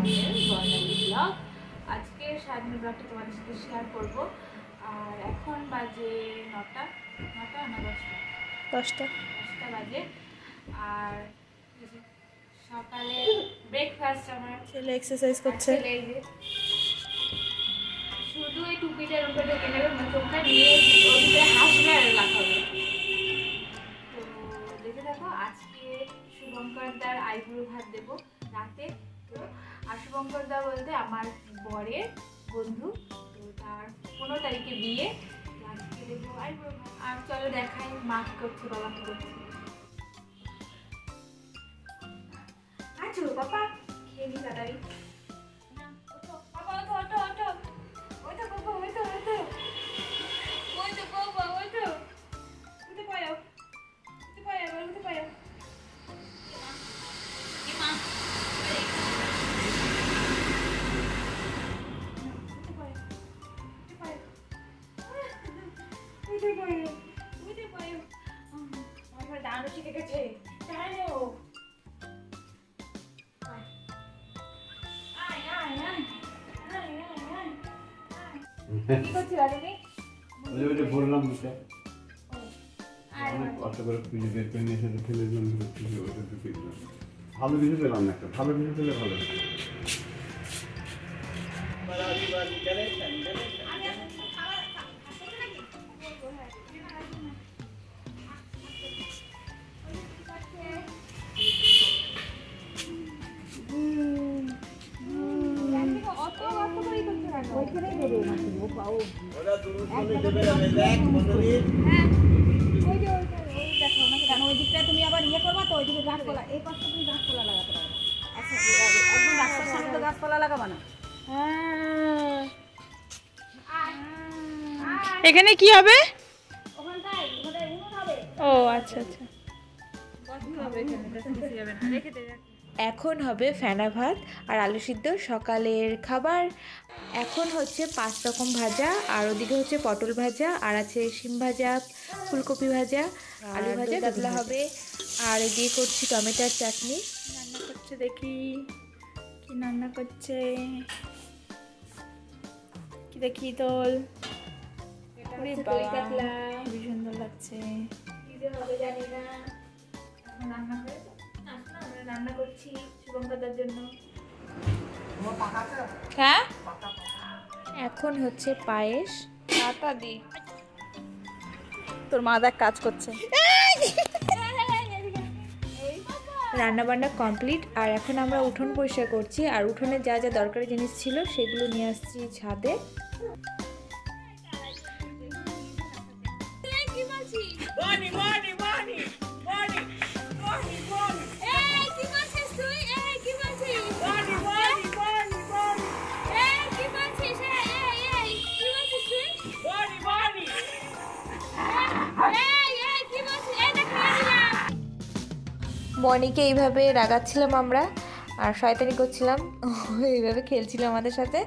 Channel বর্ণালী blog. আজকে সারাদিন ব্লগটা তোমাদের সাথে শেয়ার করব। আর এখন বাজে 9টা না 10টা বাজে। আর সকালে ব্রেকফাস্ট আমার ছেলে এক্সারসাইজ করছে। শুধু এই টুপিটার উপরে ঢেকে নেবে, চোখটা নিয়ে ওদিকে হাসবে আর লাগাবে। তো দেখে দেখো, আজকে শুভঙ্করদার আইবুড়ো ভাত দেবো রাতে। তো আর শুভঙ্করদা বলতে আমার বরের বন্ধু, তো তার 15 তারিখে বিয়ে, আজকে দেবো আইবুড়ো ভাত। আর চলো দেখাই মা কি করছে, বাবা কি করছে। আচ্ছা বাবা খেয়ে নি তাড়াতাড়ি। দাঁড়ানো শিখে গেছে, দাঁড়ানো। কি করছিস রাজনী? ওই বললাম দুটো অনেক কষ্ট করে খুঁজে বের করে নিয়ে এসে ফেলে দিলাম, ওইটা ঢুকে দিলাম। ভালো কিছু পেলাম না, একটা ভালো কিছু পেলে ভালো হতো। তুমি আবার ইয়ে করবা তো, ওইদিকে গাছপালা, এই পাশটা তুমি গাছপালা লাগাতে পারবে। আচ্ছা একদম রাস্তার সামনে তো গাছপালা লাগাবা না। এখানে কি হবে? ও আচ্ছা আচ্ছা। এখন হবে ফেনা ভাত আর আলু সিদ্ধ, সকালের খাবার। এখন হচ্ছে 5 রকম ভাজা, আর ওদিকে হচ্ছে পটল ভাজা, আর আছে শিম ভাজা, ফুলকপি ভাজা, আলু ভাজা, কাতলা হবে। আর এদিকে করছি টমেটোর চাটনি। রান্না করছে, দেখি কি রান্না করছে। কি দেখি তোল, খুবই সুন্দর লাগছে। রান্না করছি শুভঙ্করদার জন্য। হ্যাঁ এখন হচ্ছে পায়েস। আটা দি, তোর মা দেখ কাজ করছে। রান্নাবান্না কমপ্লিট, আর এখন আমরা উঠোন পরিষ্কার করছি। আর উঠোনে যা যা দরকারি জিনিস ছিল সেগুলো নিয়ে আসছি ছাদে। বনিকে এইভাবে রাগাচ্ছিলাম আমরা, আর শয়তানি করছিলাম, এইভাবে খেলছিল আমাদের সাথে।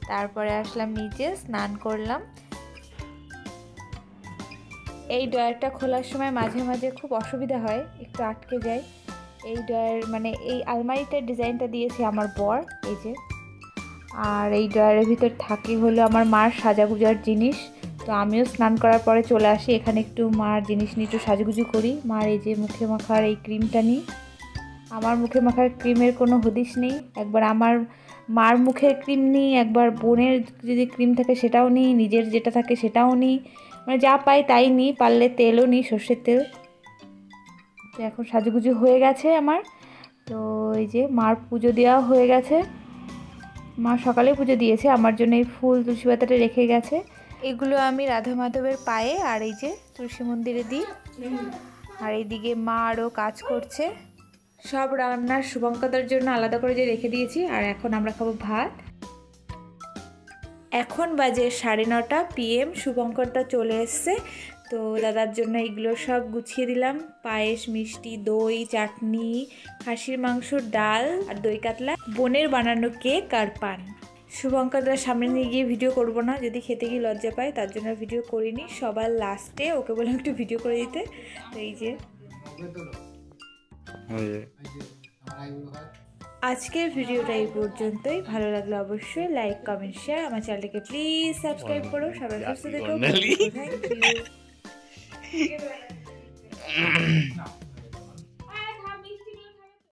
তারপরে আসলাম নিচে, স্নান করলাম। এই ড্রয়ারটা খোলার সময় মাঝে মাঝে খুব অসুবিধা হয়, একটু আটকে যায়। এই ড্রয়ার মানে এই আলমারিটার ডিজাইনটা দিয়েছে আমার বর, এই যে। আর এই ড্রয়ারের ভিতর থাকে হলো আমার মার সাজাগুজার জিনিস। তো আমিও স্নান করার পরে চলে আসি এখানে, একটু মার জিনিস নিয়ে একটু সাজুগুজু করি। মার এই যে মুখে মাখার এই ক্রিমটা নিই। আমার মুখে মাখার ক্রিমের কোনো হদিশ নেই, একবার আমার মার মুখের ক্রিম নিই, একবার বোনের যদি ক্রিম থাকে সেটাও নিই, নিজের যেটা থাকে সেটাও নিই, মানে যা পাই তাই নিই। পারলে তেলও নিই, সর্ষের তেল। তো এখন সাজুগুজু হয়ে গেছে আমার। তো এই যে মার পুজো দেওয়া হয়ে গেছে, মা সকালে পুজো দিয়েছে, আমার জন্য এই ফুল তুলসী পাতাটা রেখে গেছে। এগুলো আমি রাধা মাধবের পায়ে আর এই যে তুলসী মন্দিরে দিই। আর এইদিকে মা আরও কাজ করছে। সব রান্নার শুভঙ্করদার জন্য আলাদা করে যে রেখে দিয়েছি। আর এখন আমরা খাবো ভাত। এখন বাজে 9:30 PM। শুভঙ্করদা চলে এসছে, তো দাদার জন্য এগুলো সব গুছিয়ে দিলাম। পায়েস, মিষ্টি, দই, চাটনি, খাসির মাংস, ডাল আর দই কাতলা, বোনের বানানো কেক আর পান। শুভঙ্করদার সামনে নিয়ে গিয়ে ভিডিও করব না, যদি খেতে গিয়ে লজ্জা পায়, তার জন্য ভিডিও করিনি। সবার লাস্টে ওকে বললাম একটু ভিডিও করে দিতে। তো এই যে আজকের ভিডিওটা এই পর্যন্তই। ভালো লাগলে অবশ্যই লাইক কমেন্ট শেয়ার, আমার চ্যানেলটাকে প্লিজ সাবস্ক্রাইব করো। সবাই সুস্থ থেকো, থ্যাংক ইউ।